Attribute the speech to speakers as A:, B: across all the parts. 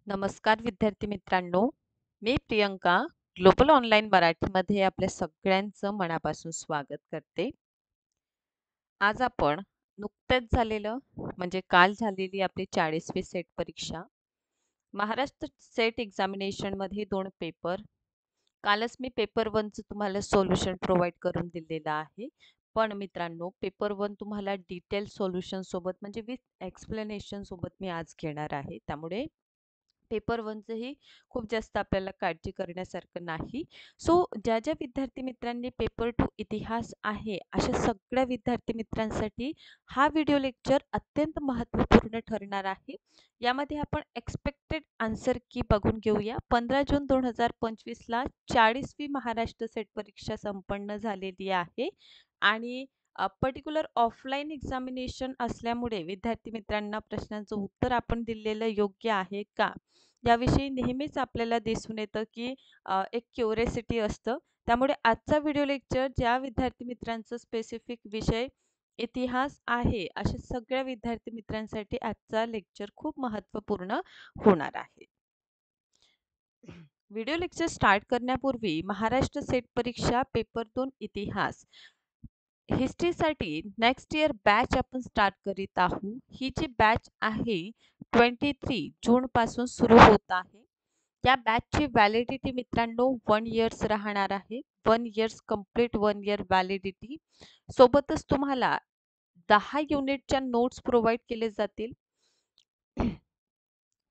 A: नमस्कार विद्यार्थी मित्रांनो, मी प्रियंका ग्लोबल ऑनलाईन मराठीमध्ये आपल्या सगळ्यांचं मनापासून स्वागत करते. आज आपण नुकतंच झालेलं म्हणजे काल झालेली आपली 40वी सेट परीक्षा, महाराष्ट्र सेट एक्झामिनेशनमध्ये 2 पेपर. कालच मी पेपर 1चं तुम्हाला सोल्युशन प्रोव्हाईड करून दिलेलं आहे. पण मित्रांनो, पेपर 1 तुम्हाला डिटेल सोल्युशन सोबत म्हणजे विथ एक्सप्लेनेशन सोबत मी आज घेणार आहे. त्यामुळे पेपर 1चंही खूप जास्त आपल्याला काळजी करण्यासारखं नाही. सो ज्या विद्यार्थी मित्रांनी पेपर 2 इतिहास आहे, अशा सगळ्या विद्यार्थी मित्रांसाठी हा व्हिडिओ लेक्चर अत्यंत महत्त्वपूर्ण ठरणार आहे. यामध्ये आपण एक्सपेक्टेड आन्सर की बघून घेऊया. 15 जून 2025ला 40वी महाराष्ट्र सेट परीक्षा संपन्न झालेली आहे आणि पर्टिक्युलर ऑफलाईन एक्झामिनेशन असल्यामुळे विद्यार्थी मित्रांना प्रश्नांचं उत्तर आपण दिलेलं योग्य आहे का? याविषयी नेहमीच आपल्याला दिसून येतं की एक क्युरिओसिटी असतं. त्यामुळे आजचा व्हिडिओ लेक्चर ज्या विद्यार्थी मित्रांचा स्पेसिफिक विषय इतिहास आहे, अशा सगळ्या विद्यार्थी मित्रांसाठी आजचा लेक्चर खूप महत्त्वपूर्ण होणार आहे. व्हिडिओ लेक्चर स्टार्ट करण्यापूर्वी महाराष्ट्र सेट परीक्षा पेपर 2 इतिहास हिस्ट्रीसाठी नेक्स्ट इयर बॅच आपण स्टार्ट करीत आहोत. ही जी बॅच आहे 23 जून पासून सुरू होत आहे. या बॅचची व्हॅलिडिटी मित्रांनो 1 इयर्स राहणार आहे. 1 इयर्स कंप्लीट 1 इयर व्हॅलिडिटी. सोबतच तुम्हाला 10 युनिटच्या नोट्स प्रोव्हाईड केले जातील.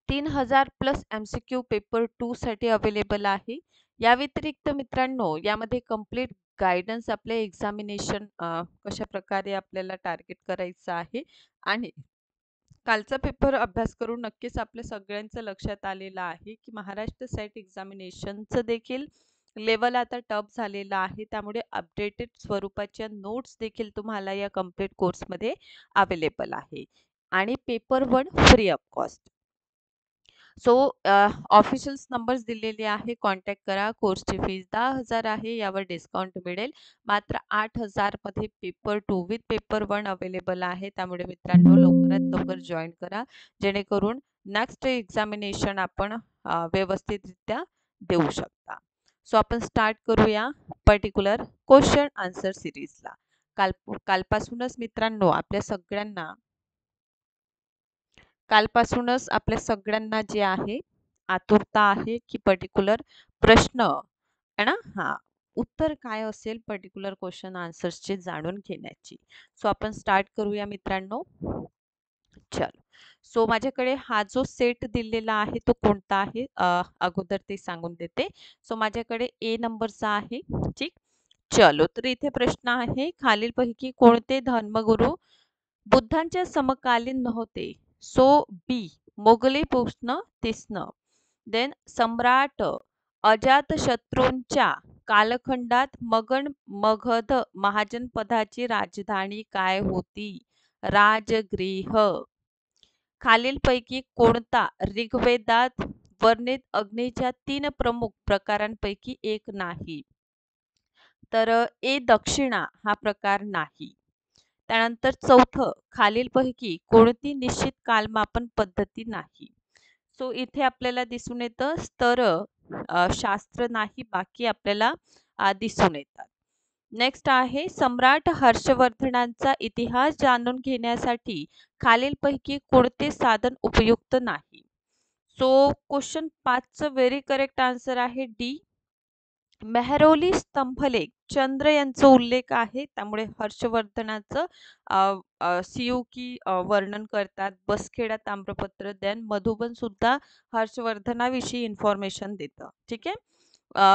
A: 3000 प्लस MCQ पेपर 2 साठी अवेलेबल आहे. या व्यतिरिक्त मित्रांनो, यामध्ये कंप्लीट गाईडन्स आपले एक्झामिनेशन कशा प्रकारे आपल्याला टार्गेट करायचं आहे आणि कालचा पेपर अभ्यास करून नक्कीच आपल्या सगळ्यांचं लक्षात आलेलं आहे की महाराष्ट्र सेट एक्झामिनेशनचं देखील लेवल आता टफ झालेलं आहे. त्यामुळे अपडेटेड स्वरूपाच्या नोट्स देखील तुम्हाला या कंप्लीट कोर्समध्ये अवेलेबल आहे आणि paper 1 free of cost. So officials numbers दिलेले आहे. कॉन्टॅक्ट करा. कोर्सची फीस 10,000 आहे. यावर डिस्काउंट मिळेल. मात्र 8,000 मध्ये पेपर 2 विथ पेपर 1 अवेलेबल आहे. त्यामुळे मित्रांनो लवकरात लवकर जॉईन करा, जेणेकरून नेक्स्ट एक्झामिनेशन आपण व्यवस्थितरित्या देऊ शकता. सो आपण स्टार्ट करूया पर्टिक्युलर क्वेश्चन आन्सर सिरीजला. कालपासूनच मित्रांनो आपल्या सगळ्यांना जे आहे आतुरता आहे की पर्टिक्युलर प्रश्न आहे ना, उत्तर काय असेल पर्टिक्युलर क्वेश्चन आन्सर्सचे जाणून घेण्याची. सो आपण स्टार्ट करूया मित्रांनो. चलो. सो माझ्याकडे हा जो सेट दिलेला आहे तो कोणता आहे अगोदर ते सांगून देते. सो माझ्याकडे ए नंबरचा आहे. ठीक. चलो, तर इथे प्रश्न आहे, खालीलपैकी कोणते धर्मगुरू बुद्धांच्या समकालीन नव्हते? सो बी मोगली पुष्ण तिसनं. देन सम्राट अजातशत्रूंच्या कालखंडात मगध महाजनपदाची राजधानी काय होती? राजगृह. खालीलपैकी कोणता ऋग्वेदात वर्णित अग्नीच्या 3 प्रमुख प्रकारांपैकी एक नाही? तर ए दक्षिणा हा प्रकार नाही. त्यानंतर चौथं, खालीलपैकी कोणती निश्चित कालमापन पद्धती नाही? सो इथे आपल्याला दिसून येतं स्तर शास्त्र नाही, बाकी आपल्याला दिसून येतात. नेक्स्ट आहे, सम्राट हर्षवर्धनांचा इतिहास जाणून घेण्यासाठी खालीलपैकी कोणते साधन उपयुक्त नाही? सो क्वेश्चन 5चं व्हेरी करेक्ट आन्सर आहे डी. मेहरौली स्तंभलेख चंद्र यांचा उल्लेख आहे. त्यामुळे हर्षवर्धनाचं सियुकी वर्णन करतात. बसखेडा ताम्रपत्र देन मधुबन सुद्धा हर्षवर्धनाविषयी इन्फॉर्मेशन देतं. ठीक आहे.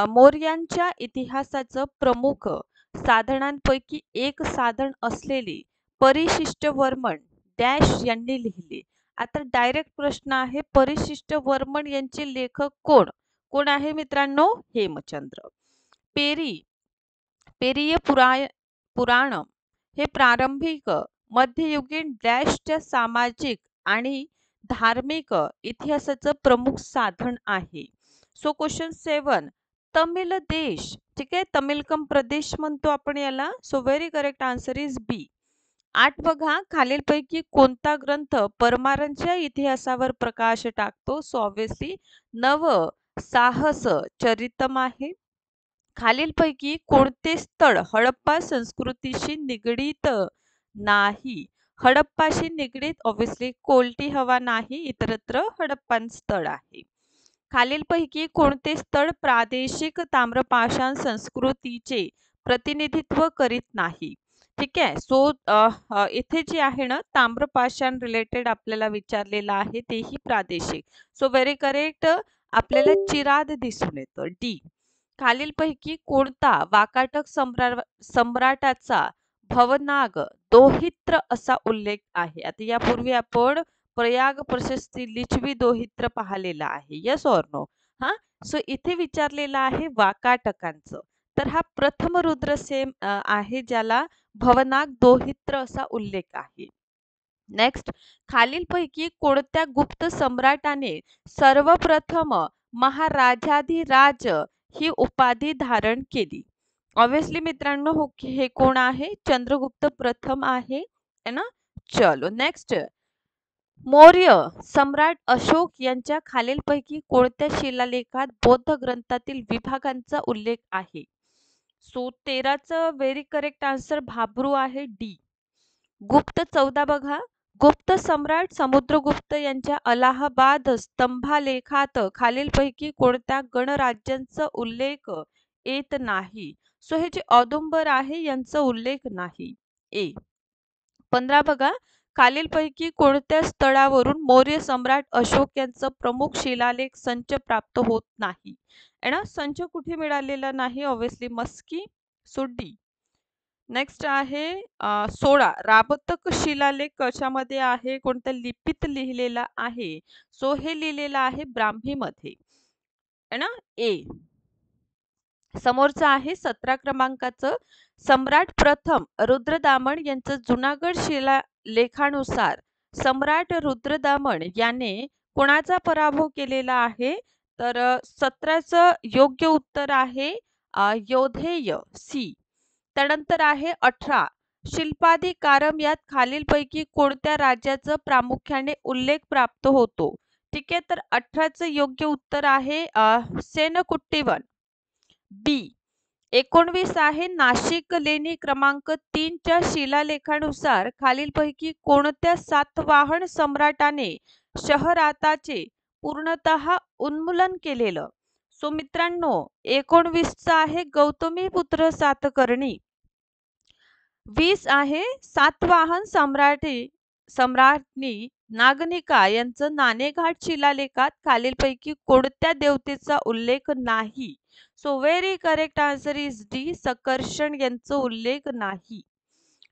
A: मौर्यांच्या इतिहासाचं प्रमुख साधनांपैकी एक साधन असलेले परिशिष्ट वर्मन डॅश यांनी लिहिले. आता डायरेक्ट प्रश्न आहे, परिशिष्ट वर्मन यांचे लेखक कोण? कोण आहे मित्रांनो? हेमचंद्र. पेरिय पुराण हे प्रारंभिक मध्ययुगीन डॅशच्या सामाजिक आणि धार्मिक इतिहासाचं प्रमुख साधन आहे. सो क्वेश्चन 7, तमिळ देश, ठीक आहे, तमिलकम प्रदेश म्हणतो आपण याला. So very correct answer is B. 8 बघा, खालीलपैकी कोणता ग्रंथ परमारांच्या इतिहासावर प्रकाश टाकतो? सो ऑब्विसली नव साहस चरितम आहे. खालीलपैकी कोणते स्थळ हडप्पा संस्कृतीशी निगडीत नाही? हडप्पाशी निगडीत ऑब्विसली कोलटी हवा नाही, इतरत्र हडप्पन स्थळ आहे. खालीलपैकी कोणते स्थळ प्रादेशिक ताम्रपाषाण संस्कृतीचे प्रतिनिधित्व करीत नाही? ठीक आहे. सो इथे जे आहे ना ताम्रपाषाण रिलेटेड आपल्याला विचारलेलं आहे तेही प्रादेशिक. सो व्हेरी करेक्ट, आपल्याला चिराद दिसून येतं. डी. खालीलपैकी कोणता वाकाटक सम्राटाचा भवनाग दोहित्र असा उल्लेख आहे? आता यापूर्वी आपण प्रयाग प्रशस्ती लिच्छवी दोहित्र पाहिलेला आहे. Yes or no? हा. सो इथे विचारलेलं आहे वाकाटकांचं. तर हा प्रथम रुद्रसेन आहे ज्याला भवनाग दोहित्र असा उल्लेख आहे. नेक्स्ट, खालीलपैकी कोणत्या गुप्त सम्राटाने सर्वप्रथम महाराजाधिराज ही उपाधी धारण केली? ऑब्विसली मित्रांनो हे कोण आहे? चंद्रगुप्त प्रथम आहे, है ना? चलो नेक्स्ट, मौर्य सम्राट अशोक यांच्या खालीलपैकी कोणत्या शिलालेखात बौद्ध ग्रंथातील विभागांचा उल्लेख आहे? सो 13चं व्हेरी करेक्ट आन्सर भाब्रू आहे, डी. गुप्त 14 बघा, गुप्त सम्राट समुद्रगुप्त यांच्या अलाहाबाद स्तंभालेखात खालीलपैकी कोणत्या गणराज्यांचा उल्लेख येत नाही? सो हे जे औदुंबर आहे यांचा उल्लेख नाही. ए. 15 बघा, खालीलपैकी कोणत्या स्थळावरून मौर्य सम्राट अशोक यांचा प्रमुख शिलालेख संच प्राप्त होत नाही? ना संच कुठे मिळालेला नाही? Obviously Maski. So D. Next आहे 16, राबतक शिलालेख कशामध्ये आहे? कोणत्या लिपीत लिहिलेला आहे? सो हे लिहिलेलं आहे ब्राह्मीमध्ये, है ना? ए. समोरचं आहे 17 क्रमांकाचं, सम्राट प्रथम रुद्रदामन यांचं जुनागड शिलालेखानुसार सम्राट रुद्रदामन याने कोणाचा पराभव केलेला आहे? तर 17चं योग्य उत्तर आहे योधेय, सी. त्यानंतर आहे 18, शिल्पाधिकारम यात खालीलपैकी कोणत्या राज्याचा प्रामुख्याने उल्लेख प्राप्त होतो? ठीक आहे, तर 18चं योग्य उत्तर आहे सेनकुट्टीवन, बी. 19 आहे नाशिक लेणी क्रमांक 3 च्या शिलालेखानुसार खालीलपैकी कोणत्या सातवाहन सम्राटाने शहराताचे पूर्णतः उन्मूलन केलेलं? सो मित्रांनो 19चं आहे गौतमीपुत्र सातकर्णी. 20 आहे सातवाहन सम्राज्ञी नागनिका यांचं नाणेघाट शिलालेखात खालीलपैकी कोणत्या देवतेचा उल्लेख नाही? So very correct answer is D, Sankarshan यांचा उल्लेख नाही.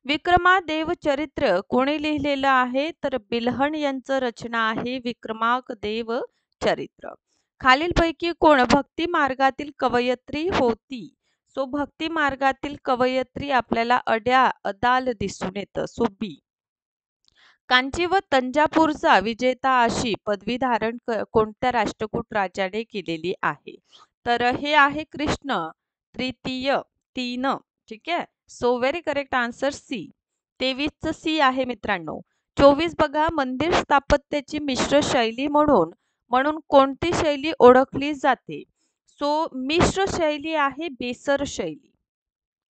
A: विक्रमादेव चरित्र कोणी लिहिलेलं आहे? तर बिल्हण यांचं रचना आहे विक्रमादेव चरित्र. खालीलपैकी कोण भक्ती मार्गातील कवयित्री होती? सो भक्ती मार्गातील कवयित्री आपल्याला अडाल दिसून येतं. सो बी. कांची व तंजापूरचा विजेता अशी पदवी धारण कोणत्या राष्ट्रकूट राजाने केलेली आहे? तर हे आहे कृष्ण तृतीय 3. ठीक आहे. So very correct answer C. 23चं सी आहे मित्रांनो. 24 बघा, मंदिर स्थापत्याची मिश्र शैली म्हणून कोणती शैली ओळखली जाते? सो मिश्र शैली आहे बेसर शैली,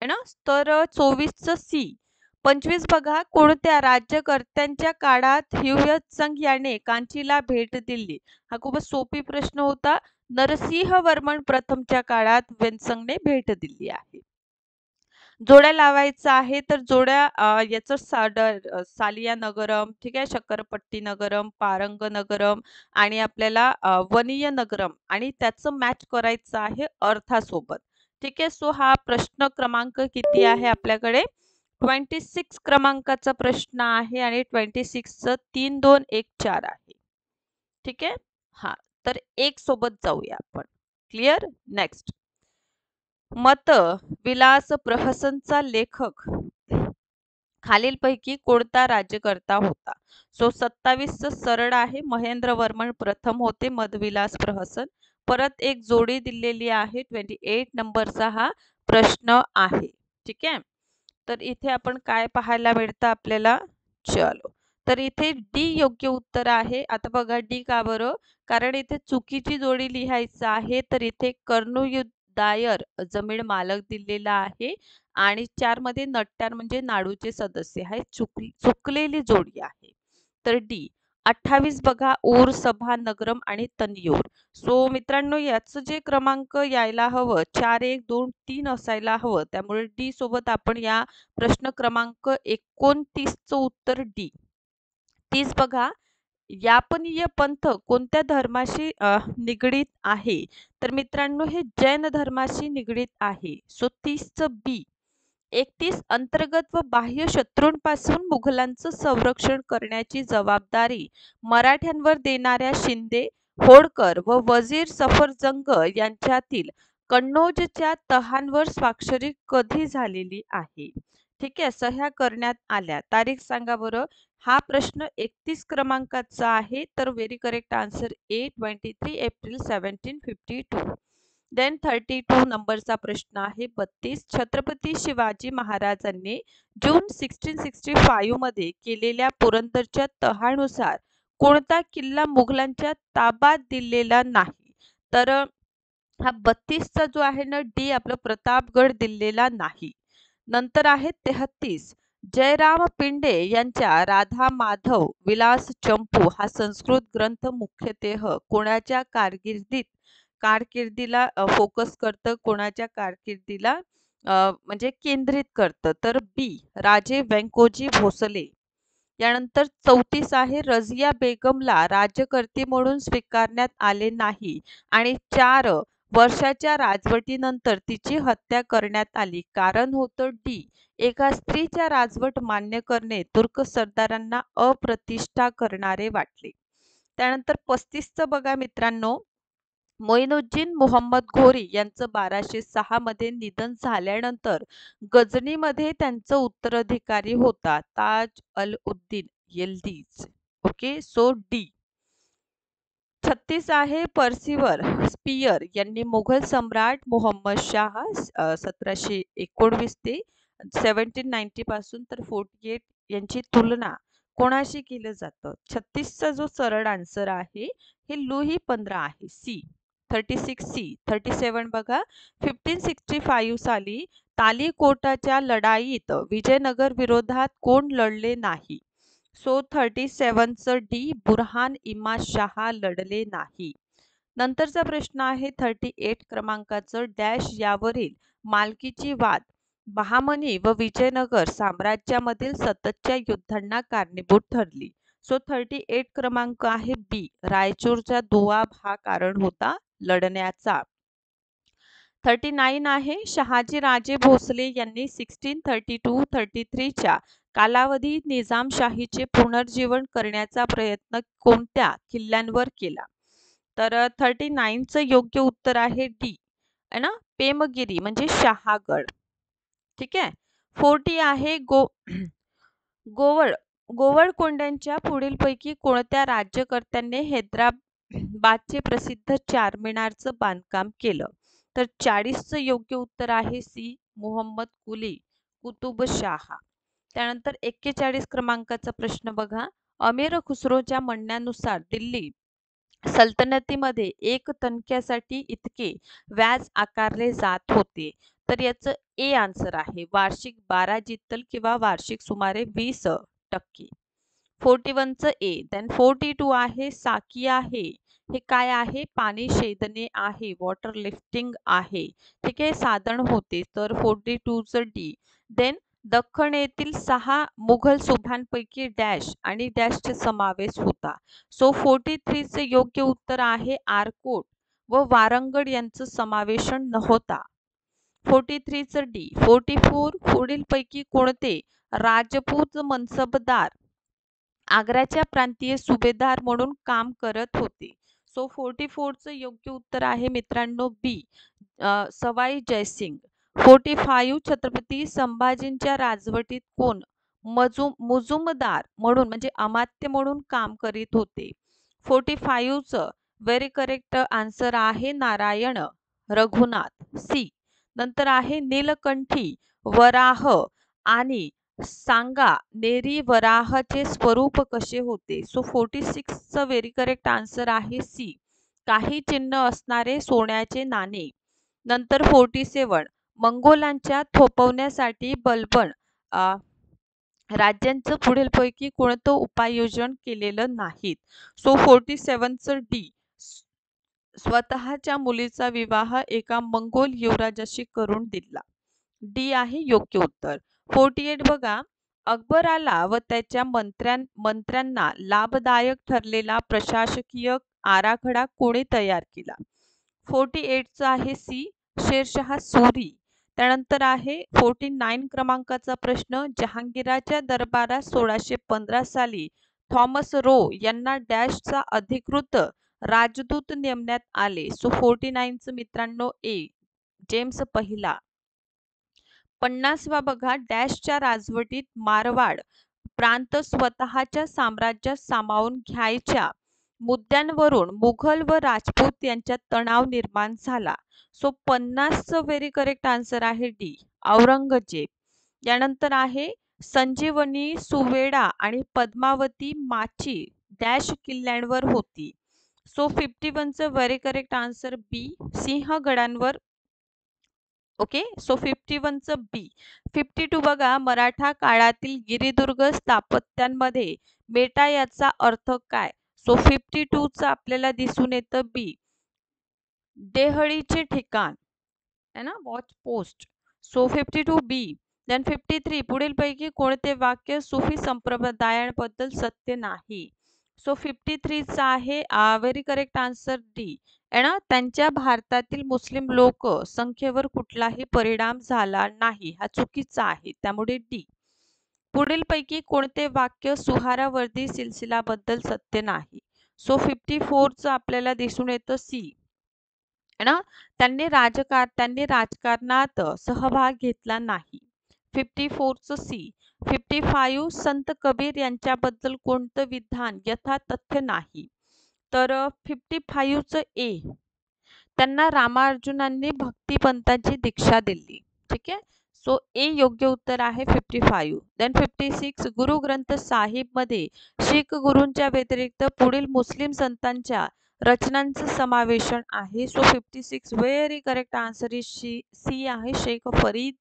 A: है ना? तर 24चं सी. 25 बघा, कोणत्या राज्यकर्त्यांच्या काळात ह्युयत्झंग याने कांचीला भेट दिली? हा खूपच सोपी प्रश्न होता. नरसिंहवर्मन प्रथमच्या काळात ह्युयत्झंगने भेट दिली आहे. जोड्या लावायचा आहे तर जोड्या याचं सालिया नगरम, ठीक आहे, शक्करपट्टी नगरम, पारंग नगरम आणि आपल्याला वनीय नगरम आणि त्याचं मॅच करायचं आहे अर्थासोबत. ठीक आहे. सो हा प्रश्न क्रमांक किती आहे आपल्याकडे? 26 क्रमांकाचा प्रश्न आहे आणि 26चं 3, 2, 1, 4 आहे. ठीक आहे. हा, तर एक सोबत जाऊया आपण. क्लिअर? नेक्स्ट, मत विलास प्रहसनचा लेखक खालीलपैकी कोणता राज्यकर्ता होता? सो 27चं सरळ आहे महेंद्रवर्मन प्रथम होते मदविलास प्रहसन. परत एक जोडी दिलेली आहे 28 नंबरचा हा प्रश्न आहे. ठीक आहे. तर इथे आपण काय पाहायला मिळतं आपल्याला? चलो. तर इथे डी योग्य उत्तर आहे. आता बघा डी का बरं? कारण इथे चुकीची जोडी लिहायचं आहे. तर इथे कर्णयुद्धायर जमीन मालक दिलेला आहे आणि 4 मध्ये नट्टार म्हणजे नाडूचे सदस्य आहे. चुकलेली जोडी आहे. तर डी. 28 बघा ऊर, सभा, नगरम आणि तनयूर. सो मित्रांनो याचं जे क्रमांक यायला हवं 4, 1, 2, 3 असायला हवं. त्यामुळे डी सोबत आपण या प्रश्न क्रमांक 29चं उत्तर डी. 30 बघा यापनीय पंथ कोणत्या धर्माशी निगडीत आहे? तर मित्रांनो हे जैन धर्माशी निगडीत आहे. सो 30चं बी. 31 अंतर्गत व बाह्य शत्रूंपासून मुघलांचं संरक्षण करण्याची जबाबदारी मराठ्यांवर देणाऱ्या शिंदे, होळकर व वजीर सफदरजंग यांच्यातील कन्नौजच्या तहांवर स्वाक्षरी कधी झालेली आहे? ठीक आहे, सह्या करण्यात आल्या. तारीख सांगा बरं. हा प्रश्न 31 क्रमांकाचा आहे. तर व्हेरी करेक्ट आन्सर ए 23 एप्रिल 1752. देन 32 नंबरचा प्रश्न आहे 32. छत्रपती शिवाजी महाराजांनी जून 1665 मध्ये केलेल्या पुरंदरच्या तहानुसार कोणता किल्ला मुघलांच्या ताब्यात दिलेला नाही? तर हा 32चा जो आहे ना डी आपलं प्रतापगड दिलेला नाही. नंतर आहे 33. जयराम पिंडे यांच्या राधा माधव विलास चंपू हा संस्कृत ग्रंथ मुख्यतः कोणाच्या कारकिर्दीला फोकस करतं, कोणाच्या कारकिर्दीला म्हणजे केंद्रित करतं? तर बी राजे व्यंकोजी भोसले. यानंतर 34 आहे रझिया बेगमला राज्यकर्ती म्हणून स्वीकारण्यात आले नाही आणि 4 वर्षाच्या राजवटीनंतर तिची हत्या करण्यात आली. कारण होतं डी एका स्त्रीच्या राजवट मान्य करणे तुर्क सरदारांना अप्रतिष्ठा करणारे वाटले. त्यानंतर 35चं बघा मित्रांनो. मोइनुद्दीन मोहम्मद घोरी यांचं 1206 मध्ये निधन झाल्यानंतर गझनीमध्ये त्यांचा उत्तराधिकारी होता Taj al Uddin Yaldiz. Okay so D. 36 आहे पर्सिवर स्पियर यांनी मुघल सम्राट मोहम्मद शाह 1719 ते 1790 पासून तर 48 यांची तुलना कोणाशी केलं जातं? 36चा जो सरळ आन्सर आहे हे लुई 15 आहे. C 36 C. 37 बघा 1565 साली तालीकोटाच्या लढाईत विजयनगर विरोधात कोण लढले नाही? सो 37चं डी बुरहान इमा शाह लढले नाही. नंतरचा प्रश्न आहे 38 क्रमांकाचं डॅश यावरील मालकीची वाद बहामनी व विजयनगर साम्राज्यामधील सततच्या युद्धांना कारणीभूत ठरली. सो 38 क्रमांक आहे बी रायचूरचा दुआब हा कारण होता लढण्याचा. 39 आहे शहाजी राजे भोसले यांनी 1632-33 च्या कालावधीत निजामशाहीचे पुनर्जीवन करण्याचा प्रयत्न कोणत्या किल्ल्यांवर केला? तर 39चं योग्य उत्तर आहे डी आहे ना पेमगिरी म्हणजे शहागड. ठीक आहे. 40 आहे गोवळकोंड्यांच्या पुढीलपैकी कोणत्या राज्यकर्त्याने हैदराबादचे प्रसिद्ध चारमिनारचं बांधकाम केलं? तर 40चं योग्य उत्तर आहे सी मोहम्मद कुली कुतुबशाह. त्यानंतर 41 क्रमांकाचा प्रश्न बघा. अमीर खुसरोच्या म्हणण्यानुसार दिल्ली सल्तनतीमध्ये एक तनख्यासाठी इतके व्याज आकारले जात होते. तर याचं ए आन्सर आहे वार्षिक 12 जित्तल किंवा वार्षिक सुमारे 20%. 41चं ए. देन 42 आहे साकी आहे. हे काय आहे? पाणी शेदणे आहे, वॉटर लिफ्टिंग आहे. ठीक आहे, साधन होते. तर 42चं डी. देन दख्खन येथील 6 मुघल सुभांपैकी डॅश आणि डॅशचे समावेश होता. सो 43चे योग्य उत्तर आहे आरकोट व वारंगड यांचं समावेशन नव्हता. 43चं डी. 44 पुढीलपैकी कोणते राजपूत मनसबदार आग्र्याच्या प्रांतीय सुभेदार म्हणून काम करत होते? सो 44चं योग्य उत्तर आहे मित्रांनो बी सवाई जयसिंग. 45 छत्रपती संभाजींच्या राजवटीत कोण मुजुमदार म्हणून म्हणजे अमात्य म्हणून काम करीत होते? 45चं व्हेरी करेक्ट आन्सर आहे नारायण रघुनाथ सी. नंतर आहे नीलकंठी वराह आणि सांगा नेरी वराहचे स्वरूप कसे होते. सो 46 चं व्हेरी करेक्ट आन्सर आहे सी. काही चिन्ह असणारे सोन्याचे नाणे. नंतर 47 मंगोलांच्या थोपवण्यासाठी बलबन राज्यांचं पुढीलपैकी कोणतं उपाययोजन केलेलं नाहीत. सो 47चं डी. स्वतःच्या मुलीचा विवाह एका मंगोल युवराजाशी करून दिला. डी आहे योग्य उत्तर. 48 बघा, अकबराला व त्याच्या मंत्र्यांना लाभदायक ठरलेला प्रशासकीय आराखडा कोणी तयार केला. 48 चा आहे सी, शेरशहा सूरी. त्यानंतर आहे 49 क्रमांकाचा प्रश्न, जहांगीराच्या दरबारात 1615 साली थॉमस रो यांना डॅशचा अधिकृत राजदूत नेमण्यात आले. सो 49 चं मित्रांनो ए, जेम्स पहिला. 50वा बघा, डॅशच्या राजवटीत मारवाड प्रांत स्वतःच्या साम्राज्यात सामावून घ्यायच्या मुद्द्यांवरून मुघल व राजपूत यांच्यात तणाव निर्माण झाला. सो 50चं व्हेरी करेक्ट आन्सर आहे डी, औरंगजेब. यानंतर आहे संजीवनी, सुवेडा आणि पद्मावती माची डॅश किल्ल्यांवर होती. सो 51चं व्हेरी करेक्ट आन्सर बी, सिंहगडांवर. ओके, सो 51चं बी. 52 बघा, मराठा काळातील गिरिदुर्ग स्थापत्यांमध्ये मेटा याचा अर्थ काय. सो 52चं आपल्याला दिसून येतं बी, देहळीचे ठिकाण है ना, वॉच पोस्ट. सो 52 बी. देन 53 पुढीलपैकी कोणते वाक्य सुफी संप्रदायांबद्दल सत्य नाही. सो 53चा आहे व्हेरी करेक्ट आन्सर डी, है ना, त्यांच्या भारतातील मुस्लिम लोक संख्येवर कुठलाही परिणाम झाला नाही, हा चुकीचा आहे, त्यामुळे डी. पुढीलपैकी कोणते वाक्य सुहारावर्दी सिलसिलाबद्दल सत्य नाही. सो 54चं आपल्याला दिसून येतं सी, है ना, त्यांनी राजकारणात सहभाग घेतला नाही. 54चं सी. 55 संत कबीर यांच्याबद्दल कोणतं विधान यथातथ्य नाही. तर 55चं ए, त्यांना रामार्जुनांनी भक्तिपंथाची दीक्षा दिली. ठीक आहे, सो ए योग्य उत्तर आहे 55. देन 56 गुरु ग्रंथ साहिब मध्ये शीख गुरूंच्या व्यतिरिक्त पुढील मुस्लिम संतांच्या रचनांचं समावेशन आहे. So 56 very correct answer is C आहे, शेख फरीद.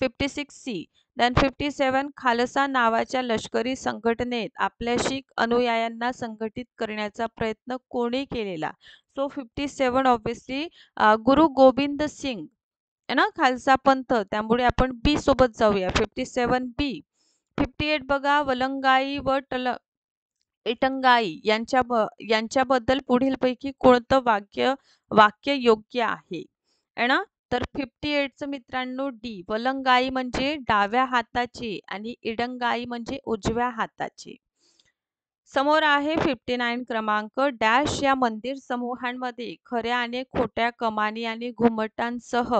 A: 56 सी. देन 57 खालसा नावाच्या लष्करी संघटनेत आपल्या शीख अनुयायांना संघटित करण्याचा प्रयत्न कोणी केलेला. सो 57 ऑब्विसली गुरु गोबिंद सिंग, है ना, खालसा पंथ, त्यामुळे आपण बी सोबत जाऊया. 57 बी. 58 बघा, वलंगाई व इटंगाई यांच्याबद्दल पुढीलपैकी कोणतं वाक्य योग्य आहे, है ना. तर 58चं मित्रांनो डी, वलंगाई म्हणजे डाव्या हाताचे आणि इडंगाई म्हणजे उजव्या हाताचे. समोर आहे 59 क्रमांक, डॅश या मंदिर समूहांमध्ये खऱ्या आणि खोट्या कमानी आणि घुमटांसह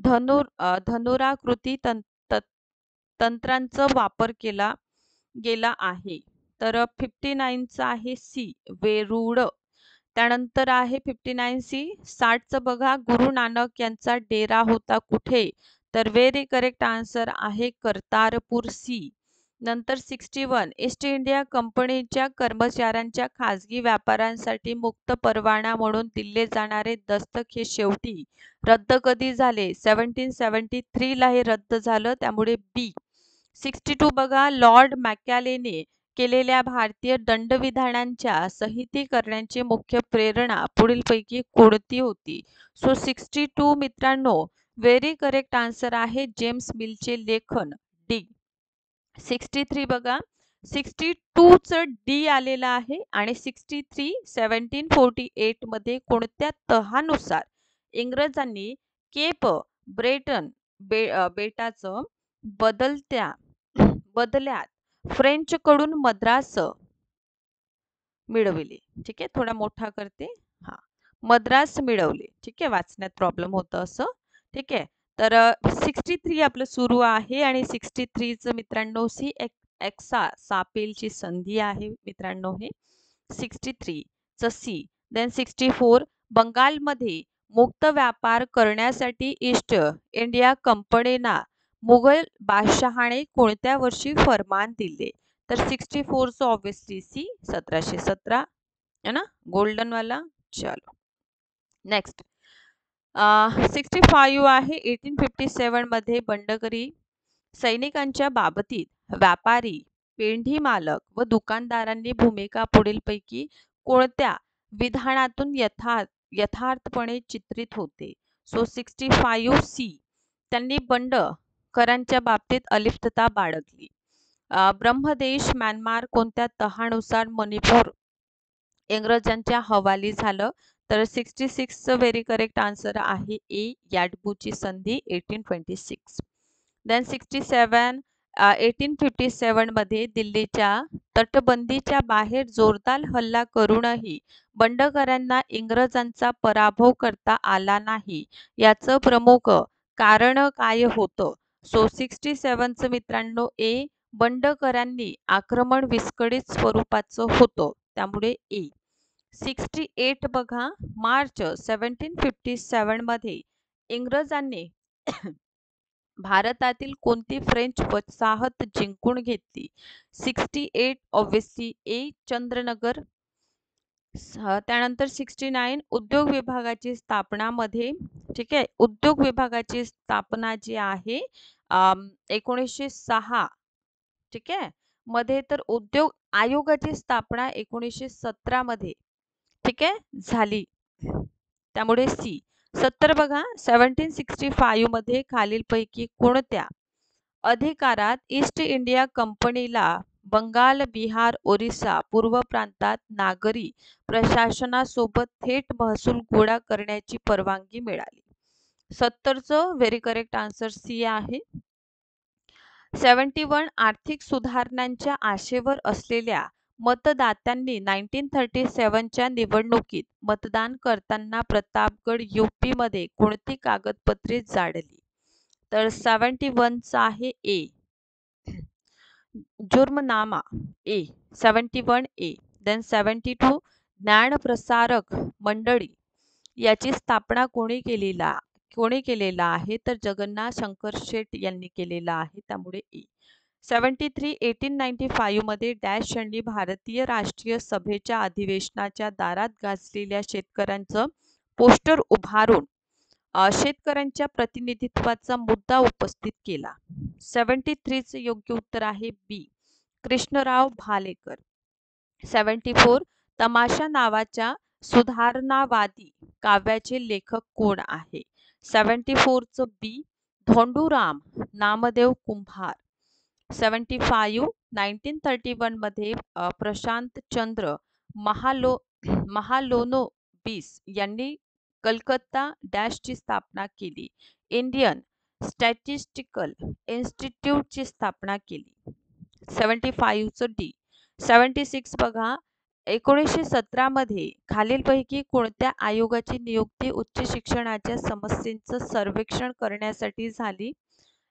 A: धनुराकृती तंत्रांचा वापर केला गेला आहे. तर 59चं आहे सी, वेरूळ. त्यानंतर आहे 59 सी. 60चं बघा, गुरु नानक यांचा डेरा होता कुठे. तर व्हेरी करेक्ट आन्सर आहे करतारपूर सी. नंतर 61 ईस्ट इंडिया कंपनीच्या कर्मचाऱ्यांच्या खाजगी व्यापाऱ्यांसाठी मुक्त परवाना म्हणून दिले जाणारे दस्तक हे शेवटी रद्द कधी झाले. 1773 ला हे रद्द झालं, त्यामुळे बी. 62 बघा, लॉर्ड मॅकॅलेने केलेल्या भारतीय दंडविधानांच्या संहिती करण्याची मुख्य प्रेरणा पुढीलपैकी कोणती होती. सो 62 मित्रांनो व्हेरी करेक्ट आन्सर आहे जेम्स मिलचे लेखन, डी. 63 बघा, 62चं डी आलेलं आहे. आणि 63 1748 मध्ये कोणत्या तहानुसार इंग्रजांनी केप ब्रेटन बेटाचं बदल्यात फ्रेंचकडून मद्रास मिळविले. ठीक आहे, थोडा मोठा करते. हा, मद्रास मिळवले. ठीक आहे, वाचण्यात प्रॉब्लेम होतं असं. ठीक आहे, तर 63 आपलं सुरू आहे. आणि 63चं मित्रांनो सी, एक्सा सापेलची संधी आहे मित्रांनो हे 63चं सी. देन 64 बंगालमध्ये मुक्त व्यापार करण्यासाठी ईस्ट इंडिया कंपनीना मुघल बादशहाने कोणत्या वर्षी फरमान दिले? तर 64चं ऑब्विसली सी 1717 है ना, गोल्डन वाला. चलो नेक्स्ट 65 आहे 1857 मध्ये बंडकरी सैनिकांच्या बाबतीत व्यापारी, पेंढी मालक व दुकानदारांनी भूमिका पुढीलपैकी कोणत्या विधानातून यथार्थपणे चित्रित होते? सो 65 सी त्यांनी बंड करांच्या बाबतीत अलिप्तता बाळगली. ब्रह्मदेश म्यानमार कोणत्या तहानुसार मणिपूर इंग्रजांच्या हवाली झालं? तर 66चं व्हेरी करेक्ट आन्सर आहे ए याडबूची संधी 1826. देन 67 1857 मध्ये दिल्लीच्या तटबंदीच्या बाहेर जोरदार हल्ला करूनही बंडकरांना इंग्रजांचा पराभव करता आला नाही, याचं प्रमुख कारण काय होतं? सो 67चं मित्रांनो ए बंडकरांनी आक्रमण विस्कळीत स्वरूपाचं होतं, त्यामुळे ए. 68 बघा मार्च 1757 मध्ये इंग्रजांनी भारतातील कोणती फ्रेंच वसाहत जिंकून घेतली? 68 ऑब्विसली ए चंद्रनगर. त्यानंतर 69 उद्योग विभागाची स्थापना मध्ये, ठीक आहे, उद्योग विभागाची स्थापना जी आहे 1906, ठीक आहे मध्ये, तर उद्योग आयोगाची स्थापना 1917 मध्ये, ठीक आहे झाली, त्यामुळे सी. 70 बघा 1765 मध्ये खालीलपैकी कोणत्या अधिकारात ईस्ट इंडिया कंपनीला बंगाल, बिहार, ओरिसा पूर्व प्रांतात नागरी प्रशासनासोबत थेट महसूल गोळा करण्याची परवानगी मिळाली? 70चं व्हेरी करेक्ट आन्सर सी आहे. 71 आर्थिक सुधारणांच्या आशेवर असलेल्या मतदात्यांनी 1937च्या निवडणुकीत मतदान करताना प्रतापगड यूपी मध्ये कोणती कागदपत्रे जाळली? तर 71चा आहे ए जुर्मनामा ए 71 ए. देन 72 ज्ञानप्रसारक मंडळी याची स्थापना कोणी केलेला आहे? तर जगन्नाथ शंकर शेट यांनी केलेला आहे, त्यामुळे ए. 73 1895 मध्ये डॅश यांनी भारतीय राष्ट्रीय सभेच्या अधिवेशनाच्या दारात गाजलेल्या शेतकऱ्यांचं पोस्टर उभारून शेतकऱ्यांच्या प्रतिनिधित्वाचा मुद्दा उपस्थित केला? 73चं योग्य उत्तर आहे बी कृष्णराव भालेकर. 74 तमाशा नावाच्या सुधारणावादी काव्याचे लेखक कोण आहे? 74चं बी धोंडूराम नामदेव कुंभार. 75 1931 मध्ये प्रशांत चंद्र महालोनोबिस यांनी कलकत्ता डॅशची स्थापना केली? इंडियन स्टॅटिस्टिकल इन्स्टिट्यूटची स्थापना केली? 75चं डी. 76 बघा 1917 मध्ये खालीलपैकी कोणत्या आयोगाची नियुक्ती उच्च शिक्षणाच्या समस्येचं सर्वेक्षण करण्यासाठी झाली?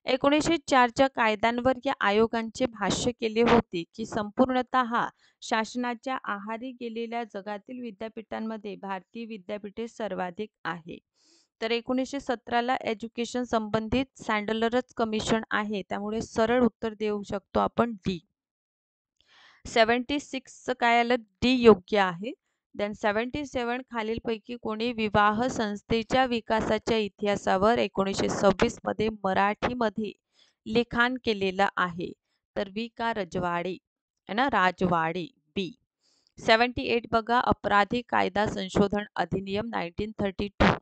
A: 1904च्या कायद्यांवर या आयोगाचे भाष्य केले होते की संपूर्णतः शासनाच्या आहारी गेलेल्या जगातील विद्यापीठांमध्ये भारतीय विद्यापीठे सर्वाधिक आहे. तर 1917ला एज्युकेशन संबंधित सँडलरच कमिशन आहे, त्यामुळे सरळ उत्तर देऊ शकतो आपण डी. 76चं काय आलं? डी योग्य आहे. देन 77 खालीलपैकी कोणी विवाह संस्थेच्या विकासाच्या इतिहासावर 1926 मध्ये मराठीमध्ये लिखाण केलेलं आहे? तर वी का रजवाडे है ना, राजवाडे बी. 78 बघा अपराधी कायदा संशोधन अधिनियम 1932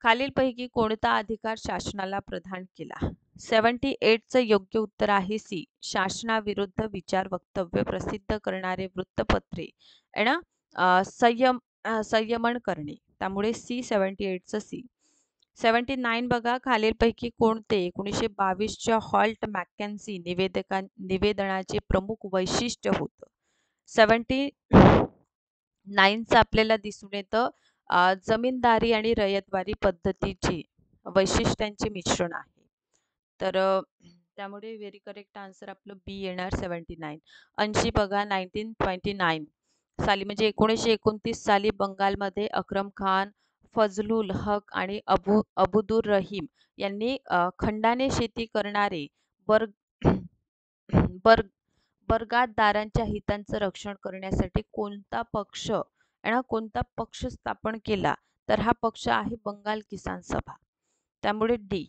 A: खालीलपैकी कोणता अधिकार शासनाला प्रदान केला? 78चं योग्य उत्तर आहे सी शासनाविरुद्ध विचार वक्तव्य प्रसिद्ध करणारे वृत्तपत्रे है ना संयमन करणे, त्यामुळे सी 78चं सी. 79 बघा खालीलपैकी कोणते 1922च्या हॉल्ट मॅकेन्झी निवेदनाचे प्रमुख वैशिष्ट्य होतं? 79चं आपल्याला दिसून येतं जमीनदारी आणि रयतवारी पद्धतीची वैशिष्ट्यांचे मिश्रण आहे. तर त्यामुळे व्हेरी करेक्ट आन्सर आपलं बी येणार 79. 80 बघा 1929 साली म्हणजे 1929 साली बंगालमध्ये अक्रम खान फजलुल हक आणि अबुदुर रहीम यांनी खंडाने शेती करणारे वर्ग बर्ग बर्गातदारांच्या हितांचं रक्षण करण्यासाठी कोणता पक्ष स्थापन केला, तर हा पक्ष आहे बंगाल किसान सभा. त्यामुळे डी.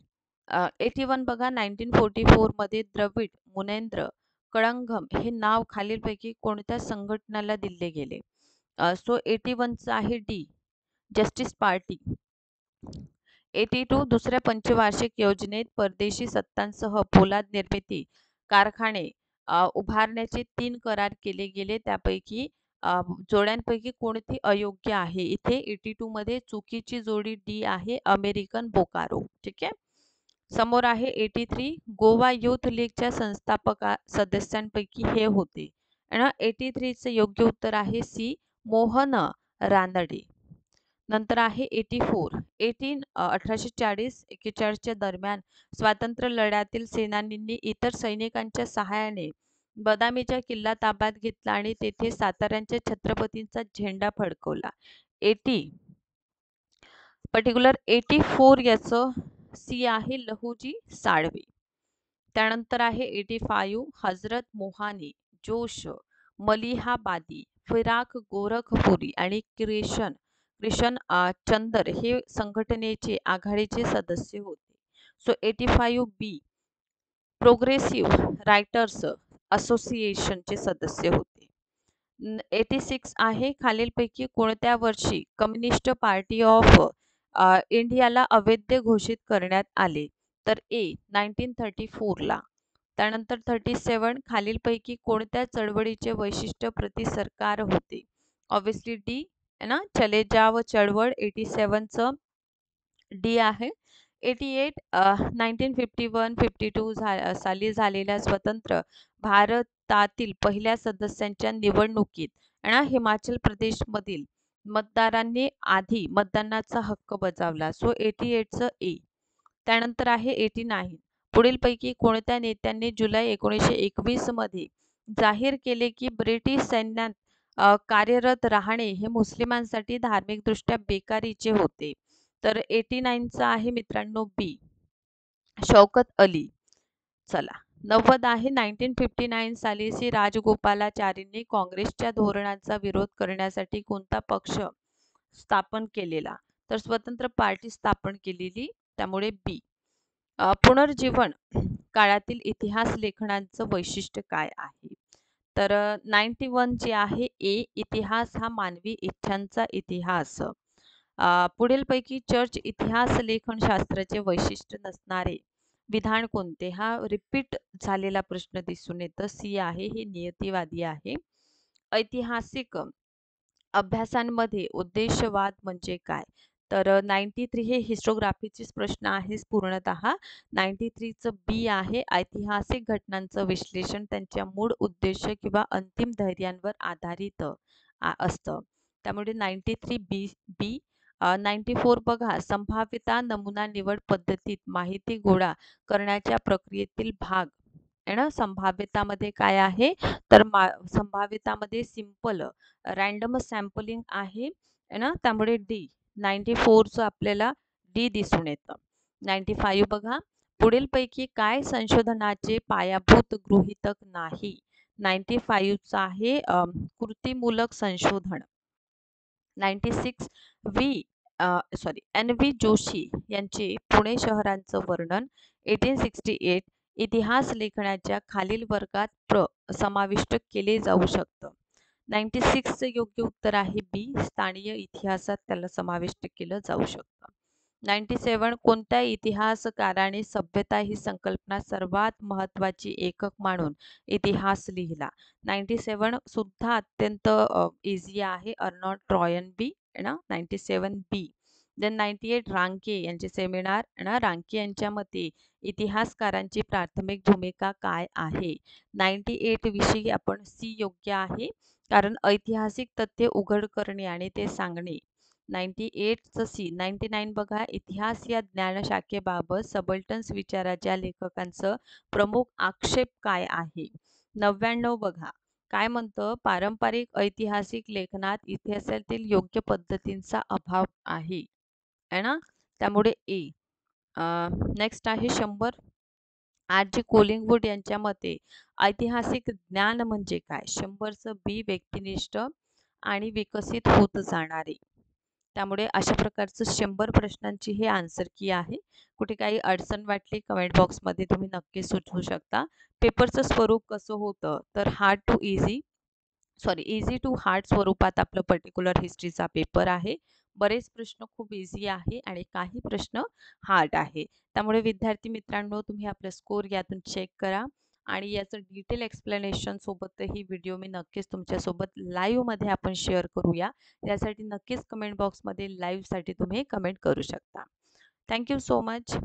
A: 81 बघा, 1944 मध्ये द्रविड मुनेंद्र कळंगम हे नाव खालीलपैकी कोणत्या संघटनेला दिले गेले? सो 81 चं आहे डी, जस्टिस पार्टी. 82 दुसऱ्या पंचवार्षिक योजनेत परदेशी सत्तांसह पोलाद निर्मिती कारखाने उभारण्याचे 3 करार केले गेले. त्यापैकी जोड्यांपैकी कोणती अयोग्य आहे? इथे 82 मध्ये चुकीची जोडी डी आहे, अमेरिकन बोकारो. ठीक आहे. समोर आहे 83, गोवा युथ लीगच्या संस्थापक सदस्यांपैकी हे होते. आणि 83 चे योग्य उत्तर आहे सी, मोहन रानडे. नंतर आहे 84, 1840-41 च्या दरम्यान स्वातंत्र्य लढ्यातील सेनानींनी इतर सैनिकांच्या सहाय्याने बदामीचा किल्ला ताब्यात घेतला आणि तेथे साताऱ्यांच्या छत्रपतींचा झेंडा फडकवला. 84 याचं सी आहे, लहुजी साळवे. त्यानंतर आहे 85, हजरत मोहानी, जोश, मलिहाबादी, फिराक गोरखपुरी आणि क्रिशन चंदर हे संघटनेचे आघाडीचे सदस्य होते. सो 85 बी, प्रोग्रेसिव्ह रायटर्स असोसिएशनचे सदस्य होते. 86 आहे, खालीलपैकी कोणत्या वर्षी कम्युनिस्ट पार्टी ऑफ इंडियाला अवैध घोषित करण्यात आले? तर ए, 1934 ला. त्यानंतर 37, खालीलपैकी कोणत्या चळवळीचे वैशिष्ट्य प्रति सरकार होते? ऑब्विसली डी है ना, चले जाव चळवळ. 87 चं डी आहे. 88, 1951-52 साली झालेल्या स्वतंत्र भारतातील पहिल्या सदस्यांच्या निवडणुकीत हिमाचल प्रदेशमधील मतदारांनी आधी मतदानाचा हक्क बजावला. सो 88 चं ए. त्यानंतर आहे 89, पुढीलपैकी कोणत्या नेत्यांनी जुलै 1921 मध्ये जाहीर केले की ब्रिटिश सैन्यात कार्यरत राहणे हे मुस्लिमांसाठी धार्मिकदृष्ट्या बेकारीचे होते? तर 89 चा आहे मित्रांनो बी, शौकत अली. चला, 90 आहे, 1959 साली सी राजगोपालाचारींनी काँग्रेसच्या धोरणांचा विरोध करण्यासाठी कोणता पक्ष स्थापन केलेला? तर स्वतंत्र पार्टी स्थापन केलेली. त्यामुळे बी. पुनर्जीवन काळातील इतिहास लेखनांचं वैशिष्ट्य काय आहे? तर 91 जे आहे ए, इतिहास हा मानवी इच्छांचा इतिहास. पुढीलपैकी चर्च इतिहास लेखनशास्त्राचे वैशिष्ट्य नसणारे विधान कोणते? हा रिपीट झालेला प्रश्न दिसून येतं. सी आहे, हे नियतिवादी आहे. ऐतिहासिक अभ्यासांमध्ये उद्देशवाद म्हणजे काय? तर 93 हे हिस्टोग्राफीचेच प्रश्न आहे पूर्णतः. 93 चं बी आहे, ऐतिहासिक घटनांचं विश्लेषण त्यांच्या मूळ उद्देश किंवा अंतिम धैर्यांवर आधारित असतं. त्यामुळे 93 बी बी. 94 बघा, संभाव्यता नमुना निवड पद्धतीत माहिती गोळा करण्याच्या प्रक्रियेतील भाग आहे ना. संभाव्यतामध्ये काय आहे? तर संभाव्यतामध्ये सिंपल रँडम सॅम्पलिंग आहे ना. त्यामुळे डी, 94 चं आपल्याला डी दिसून येतं. 95 बघा, पुढीलपैकी काय संशोधनाचे पायाभूत गृहीतक नाही? 95 चं आहे कृतीमूलक संशोधन. 96 एन व्ही जोशी यांचे पुणे शहरांचं वर्णन. 1868, इतिहास लेखनाच्या खालील वर्गात समाविष्ट केले जाऊ शकतं. 96 चं योग्य उत्तर आहे बी, स्थानीय इतिहासात त्याला समाविष्ट केलं जाऊ शकतं. 97, कोणत्या इतिहासकाराने सभ्यता ही संकल्पना सर्वात महत्त्वाची एकक मानून इतिहास लिहिला? 97 सुद्धा अत्यंत इझी आहे, अर्नॉल्ड ट्रॉयन बी आहे ना. 97 बी. देन 98, रांके यांचे सेमिनार ना. रांके यांच्या मते इतिहासकारांची प्राथमिक भूमिका काय आहे? 98 विषयी आपण सी योग्य आहे, कारण ऐतिहासिक तथ्य उघड करणे आणि ते सांगणे. 98 चं सी. 99 बघा, इतिहास या ज्ञानशाखेबाबत सबल्टन्स विचाराच्या लेखकांचं प्रमुख आक्षेप काय आहे? 99 बघा, काय म्हणतं? पारंपरिक ऐतिहासिक लेखनात इतिहासातील योग्य पद्धतींचा अभाव आहे. आहे ना. त्यामुळे ए. नेक्स्ट आहे 100. आर.जी. कोलिंगवुड यांच्या मते ऐतिहासिक ज्ञान म्हणजे काय? 100चं बी. व्यक्तिनिष्ठ आणि विकसित होत जाणारे. त्यामुळे अशा प्रकारचं 100 प्रश्नांची हे आन्सर की आहे. कुठे काही अडचण वाटली कमेंट बॉक्समध्ये तुम्ही नक्कीच सुचवू शकता. पेपरचं स्वरूप कसं होतं? तर hard to easy easy to hard स्वरूपात आपलं पर्टिक्युलर हिस्ट्रीचा पेपर आहे. बरेच प्रश्न खूप इझी आहे आणि काही प्रश्न हार्ड आहे. त्यामुळे विद्यार्थी मित्रांनो, तुम्ही आपला स्कोर यातून चेक करा आणि याचं डिटेल एक्सप्लेनेशन सोबतही व्हिडिओ मी नक्कीच तुमच्यासोबत लाईव्हमध्ये आपण शेअर करूया. यासाठी नक्कीच कमेंट बॉक्समध्ये लाईव्हसाठी तुम्ही कमेंट करू शकता. Thank you so much.